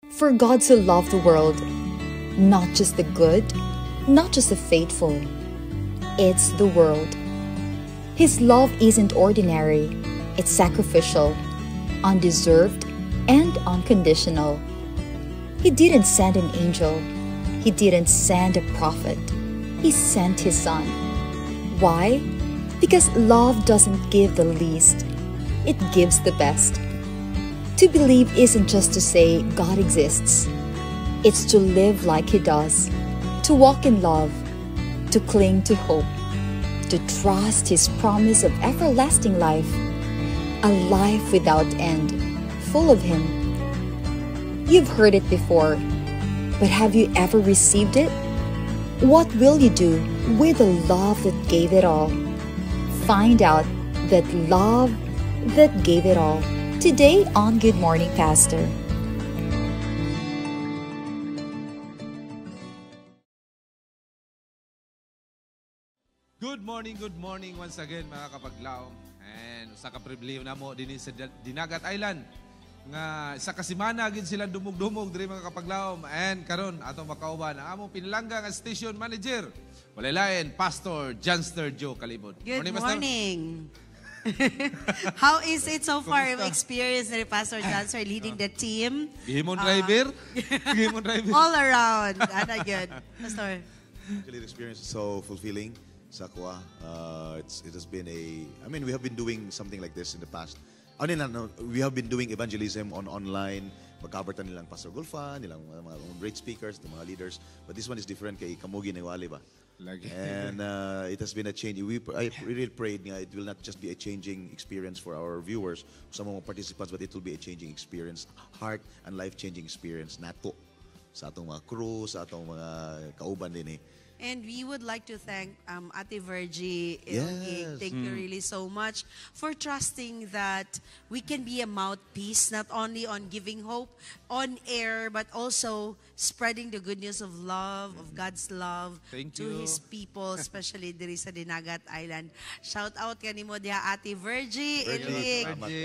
For God so loved the world, not just the good, not just the faithful, it's the world. His love isn't ordinary, it's sacrificial, undeserved, and unconditional. He didn't send an angel, He didn't send a prophet, He sent His Son. Why? Because love doesn't give the least, it gives the best. To believe isn't just to say God exists. It's to live like He does, to walk in love, to cling to hope, to trust His promise of everlasting life, a life without end, full of Him. You've heard it before, but have you ever received it? What will you do with the love that gave it all? Find out that love that gave it all today on Good Morning Pastor. Good morning once again mga kapaglaom. And usa ka pribilehiyo namo dinhi sa Dinagat Island nga sa kasimana gid sila dumog-dumog diri mga kapaglaom. And karon atong makauban ang among pinalangga nga station manager. Walay lain Pastor Janster Joe Kalibot. Good morning. How is it so far yung experience ni Pastor Janster leading the team? Gihimon driver? Gihimon driver. All around. Ana good. Pastor. Actually, the experience is so fulfilling. Sakwa. It has been we have been doing something like this in the past. We have been doing evangelism online. Magkabartan nilang Pastor Gulfa, nilang mga great speakers, the mga leaders. But this one is different kay Kamugi na Iwali ba? And it has been a change. I really prayed nga it will not just be a changing experience for our viewers, some of our participants, but it will be a changing experience, heart and life-changing experience nato sa atong mga crew, sa atong mga kauban din eh. And we would like to thank Ate Virgie. Yes. Thank you really so much for trusting that we can be a mouthpiece, not only on giving hope on air, but also spreading the good news of love, of God's love to His people, especially diri sa Dinagat Island. Shout out kanimo diha Ate Virgie.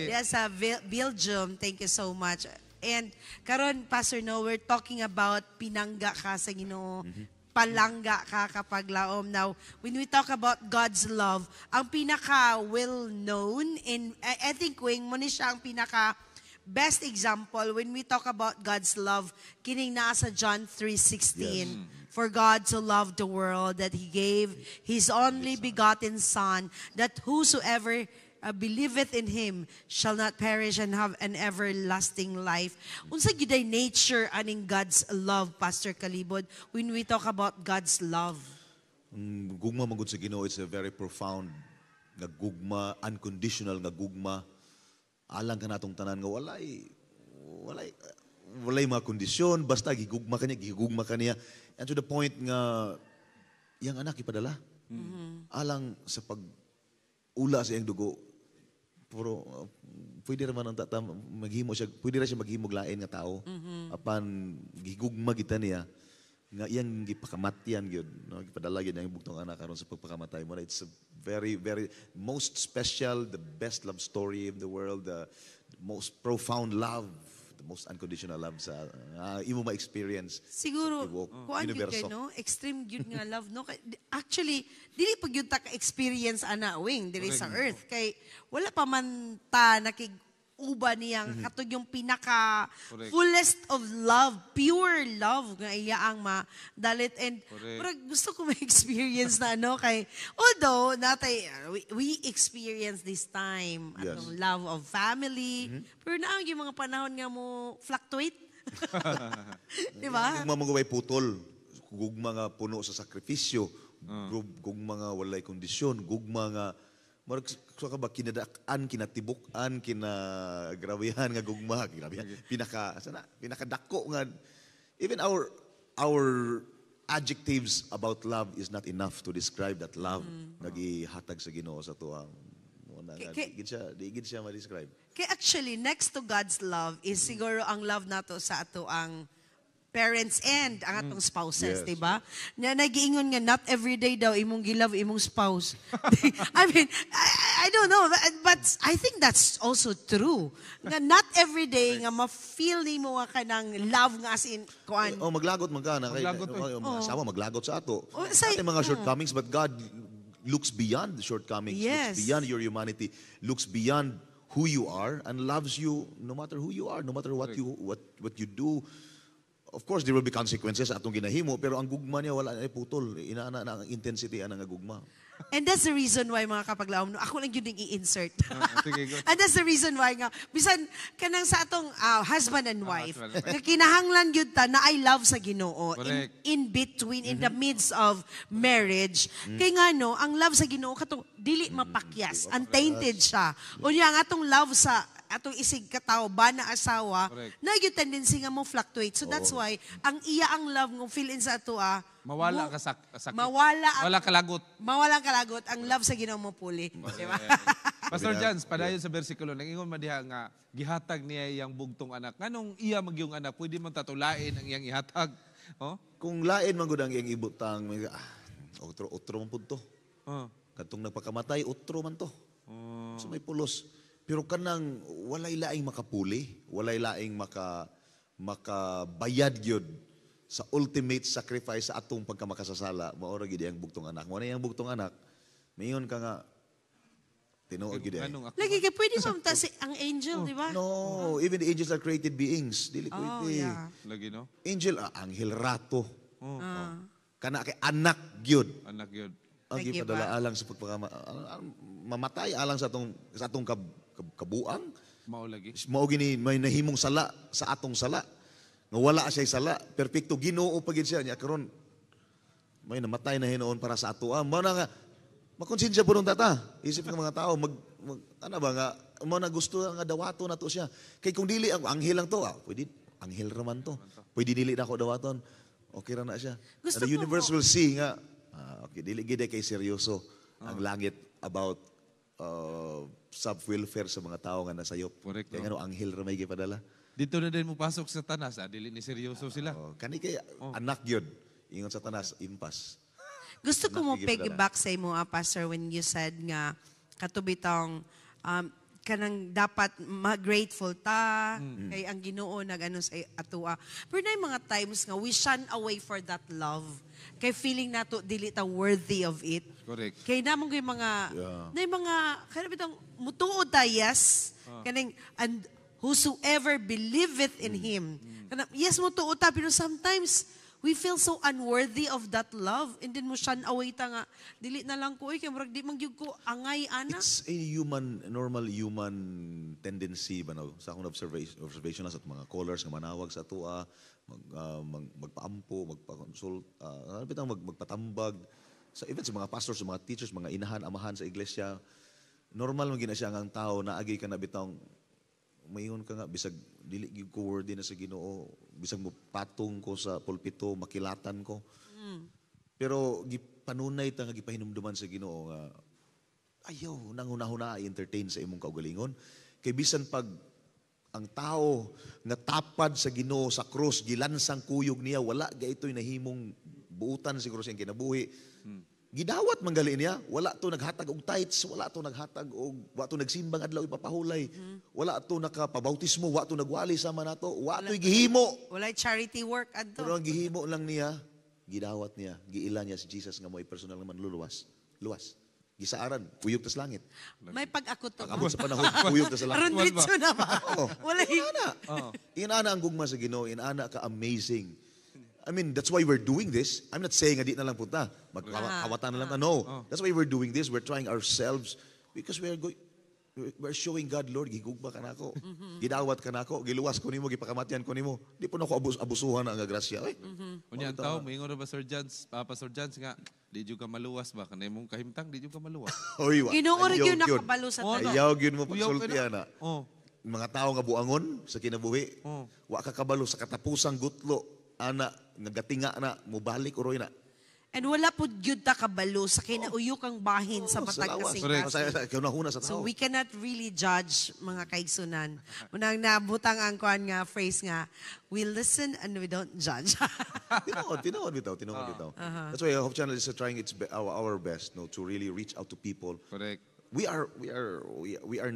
Diha sa Belgium. Thank you so much. And karon, Pastor No, we're talking about pinangga ka sa Ginoo. Palangga ka kapaglaom. Now, when we talk about God's love, ang pinaka well-known, and I think wing mo ni siya ang pinaka best example when we talk about God's love, kining naa sa John 3:16. Yes. For God so loved the world that He gave His only begotten Son, that whosoever believeth in Him shall not perish and have an everlasting life. Unsa gyud nature aning God's love, Pastor Kalibod, when we talk about God's love? Gugma magud sa Ginoo, it's a very profound nga gugma, unconditional nga gugma. Alang ka natong tanan nga walay mga kondisyon, basta gigugma kaniya. And to the point nga yang anak ipadala. Alang sa pag-ula sa iyang dugo, puro pwede naman ang maghimo siya, pwede ra siya maghimog lain nga tao. Apan gigugma kita niya nga iyang gipakamatyan gyud, no, gipadala gyud ang bugtong anak karon sa pagpakamatay mo. It's a very most special, the best love story in the world, the most profound love, the most unconditional love sa imo ma-experience. Siguro kuan gyud kay no, extreme gyud nga love no. Actually dili pag yun ta ka-experience ana wing diri sa earth kay wala pa man ta nakig-uba niyang katog yung pinaka fullest of love, pure love nga iya ang madalit. And gusto ko ma-experience na ano kay although natay we experience this time atong love of family, pero naang yung mga panahon nga mo fluctuate. Di ba? Gugma magaway putol, gugma nga puno sa sakripisyo. Gugma nga walay kondisyon, gugma nga marag so ka ba kinadaan, kinatibukan, kinagrabihan nga gugma, pinakadako nga even our adjectives about love is not enough to describe that love nagihatag sa Ginoo sa tuwa. Digid siya ma-describe. Kaya actually next to God's love is siguro ang love nato sa ato ang parents and ang atong spouses, yes. Diba? Na nagiingon nga not every day daw imong gilove imong spouse. I I don't know, but I think that's also true. Nga not every day nga ma-feel ni mo nga kanang love nga as in kuan. Maglagot man ka na. Maglagot, Asawa, maglagot sa ato. Sa- Ating mga shortcomings, but God looks beyond the shortcomings, Yes. looks beyond your humanity, looks beyond who you are, and loves you no matter who you are, no matter what you do. Of course, there will be consequences sa atong ginahimo, pero ang gugma niya wala na putol. Inaana na ang intensity ang gugma. And that's the reason why mga kapaglaom, ako lang yun yung i-insert. Sige, go. And that's the reason why nga, bisan kanang sa atong husband and wife, husband and wife. nga kinahanglan yun ta na I love sa Ginoo Correct. in between, in the midst of marriage. Kay nga no, ang love sa Ginoo katong dili mapakyas, untainted siya. Unya ang atong love sa atong isig katawo ba na asawa, Correct. na yung tendency nga mo fluctuate. So that's why, ang iya ang love ng feel in sa ato Mawala ka sakit. Mawala Wala kalagot. mawalang kalagot, ang love sa Ginoo mo puli. Di ba? Pastor Jans, padayon sa bersikulo, nag-ingon man diha nga, gihatag niya iyang bugtong anak. Nganong iya magyong anak, pwede man tatulain ang iyang ihatag. Oh? Kung lain man gud ang iyang ibutang, utro man pud to. Oh. Katong nagpakamatay, utro man to. So may pulos. Pero kanang walay laing makapuli, walay laing makabayad gyud sa ultimate sacrifice sa atong pagkamakasasala, maora gyud ang bugtong anak. Mo na yang bugtong anak, mayon ka nga tinuod gyud. Nganong ako? Lagi ka, pwede mo si ang angel, di ba? No, even the angels are created beings. Dili Oh, pwede. yeah. Lagi, no? Angel, anghel rato. Oh. Kana kay anak gyud. Anak yun. Ang Nag-iba. gipadala alang sa mamatay alang sa atong kabuang. Mao lagi. Mao gini may nahimong sala sa atong sala. Nga wala siya sala, perpekto Ginoo pa gid siya niya karon. May namatay na hinoon para sa ato. Mao na nga makonsensya po nung tata. Isip ng mga tao ano ba nga mao na gusto nga dawaton nato siya. Kay kung dili ang anghel lang to, pwede anghel raman to. Pwede dili na ako dawaton. Okay ra na siya. Gusto And the ko universe mo- will see nga okay dili gid kay seryoso ang langit about self-welfare sa mga tao nga nasayop. Correct, Kaya no? nga anghel ra may gipadala. Dito na din mo pasok sa tanas, dili ni seryoso sila. Kani kay anak gyud ingon sa tanas impas. Gusto ko mo Nakikita piggyback sa imo, Pastor, when you said nga katubitang kanang dapat ma-grateful ta kay ang Ginoo nag-ano sa atua. Pero na mga times nga we shun away for that love. Kay feeling nato dili ta worthy of it. Correct. Kay namon ko yung mga na yung mga kanang bitang mutuod ta yes. Kaning and whosoever believeth in him. Kanang yes mutuod ta pero sometimes we feel so unworthy of that love and then mo shun away ta nga dili na lang ko kay murag di man gyud ko angay ana. It's a normal human tendency ba no? Sa akong observation na sa mga callers nga manawag sa atua, magpaampo, magpa-consult, magpatambag sa even sa mga pastors, sa mga teachers, mga inahan, amahan sa iglesia. Normal man gina siya nga ang tao na agi ka na bitang mayon ka nga bisag dili gyud ko worthy na sa Ginoo, bisag mo patong ko sa pulpito, makilatan ko. Pero gipanunay ta nga gipahinumduman sa Ginoo nga ayaw nang hunahuna i-entertain sa imong kaugalingon. Kay bisan pag ang tao nga tapad sa Ginoo sa krus, gilansang kuyog niya, wala gaytoy nahimong buutan siguro siyang kinabuhi. Gidawat man gali niya, wala to naghatag og tithes, wala to naghatag og wala to nagsimbang adlaw ipapahulay. Wala to nakapabautismo, wala to nagwali sama nato, wala to gihimo. Walay charity work Pero adto. ang gihimo lang niya, gidawat niya, giila niya si Jesus nga mo'y personal naman luwas. Gisaaran, kuyog tas langit. May pag-ako to. Abot sa panahon, kuyog tas langit. Aron ditso na ba? Oh. Wala Inaana. Inaana ang gugma sa Ginoo, inaana ka amazing. I mean, that's why we're doing this. I'm not saying nga di na lang punta. Magkawatan na lang. No. That's why we're doing this. We're trying ourselves because we're showing God, Lord, gigugma ka na ako. Gidawat ka na ako. Giluwas ko nimo, gipakamatian ko nimo. Di po na ako abusuhan ang grasya. Unya ang tao, moingon ra ba Sir Jans, Pastor Jans nga, di jud ka maluwas ba kanay mong kahimtang, di jud ka maluwas. Oy, Ginoo ra gyud ayaw nakabalo sa Oh, tanan. Ayaw gyud mo Uyaw pagsulti ka ana. Oh. Mga tao nga buangon sa kinabuhi. Wa ka kabalo sa katapusang gutlo. Ana, nagatinga na, mubalik uroy na. And wala po gyud ta kabalo sa kinauyok ang bahin sa matag lawas. Correct. kasing Sa kunahuna sa So tao. we cannot really judge mga kaigsunan. Unang nabutang ang kuan nga phrase nga, we listen and we don't judge. Tinood bitaw. That's why Hope Channel is trying our best to really reach out to people. Correct. we are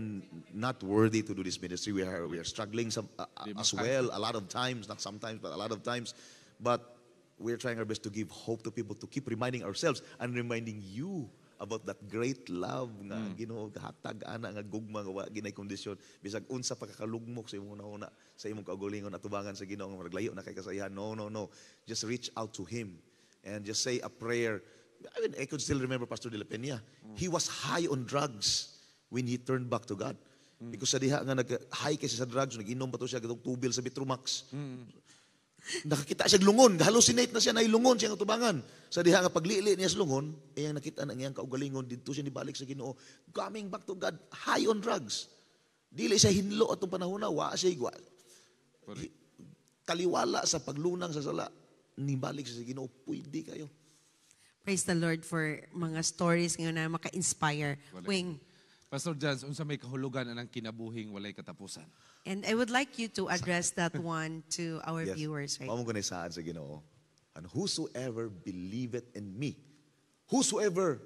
not worthy to do this ministry. We are struggling as well a lot of times, not sometimes, but a lot of times. But we're trying our best to give hope to people, to keep reminding ourselves and reminding you about that great love nga Ginoo gahatag ana nga gugma nga wa ginay kondisyon bisag unsa pa kakalugmok sa imong una sa imong kaugalingon atubangan sa Ginoo nga maglayo na kay kasayahan. No. Just reach out to Him and just say a prayer. I mean, I could still remember Pastor De La Peña. He was high on drugs when he turned back to God. Because sa diha nga nag-high kasi sa drugs, nag-inom pa to siya gatong tubil sa Vitromax. Nakakita siya lungon, hallucinate na siya na ilungon siya nga tubangan. Sa diha nga paglili niya sa lungon, iyang nakita na iyang kaugalingon dito siya nibalik sa Ginoo, coming back to God, high on drugs. Dili siya hinlo atong panahon na wa siya igwa. Kaliwala sa paglunang sa sala, nibalik siya sa Ginoo, pwede kayo. Praise the Lord for mga stories ngayon na maka-inspire. Wing. Pastor Jans, unsa may kahulugan anang kinabuhing walay katapusan? And I would like you to address that one to our viewers. Right? Mao mo ganay saan sa Ginoo. And whosoever believeth in me, whosoever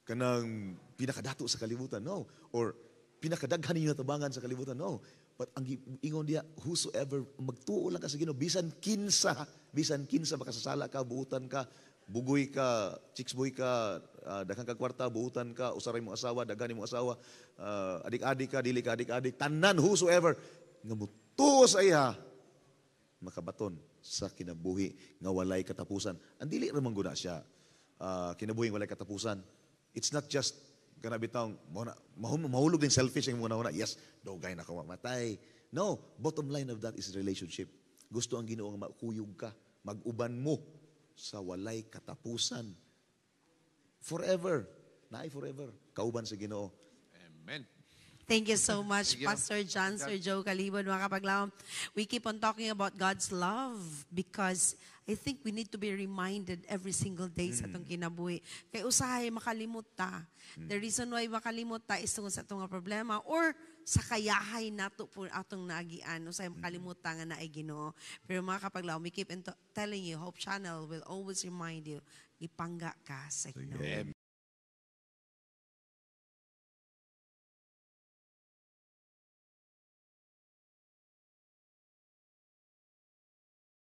kanang pinakadato sa kalibutan, no. Or pinakadaghan ninyo natabangan sa kalibutan, no. But ang ingon diya, whosoever magtuo lang ka sa Ginoo, bisan kinsa makasasala ka, buutan ka, bugoy ka, chicks boy ka, daghang ka kwarta, buutan ka, usaray mo asawa, daghan mo asawa, adik-adik ka, dili ka adik-adik, tanan whosoever nga mutuo sa iya makabaton sa kinabuhi nga walay katapusan. Ang dili ra man guna siya kinabuhi walay katapusan. It's not just kana bitaw mahulog din selfish ang muna yes, dugay na ko mamatay. No, bottom line of that is relationship. Gusto ang Ginoo nga makuyog ka, mag-uban mo sa walay katapusan. Forever. Naay forever. Kauban sa Ginoo. Amen. Thank you so much, Pastor John, Sir Joe Calibon, mga kapaglaom. We keep on talking about God's love because I think we need to be reminded every single day sa itong kinabuhi. Kaya usahay makalimot ta. The reason why makalimot ta is tungkol sa itong problema or sa kayahay nato po atong naagian. Usahay makalimot ta nga na ay Ginoo. Pero mga kapaglaom, we keep telling you, Hope Channel will always remind you, ipangga ka sa Ginoo.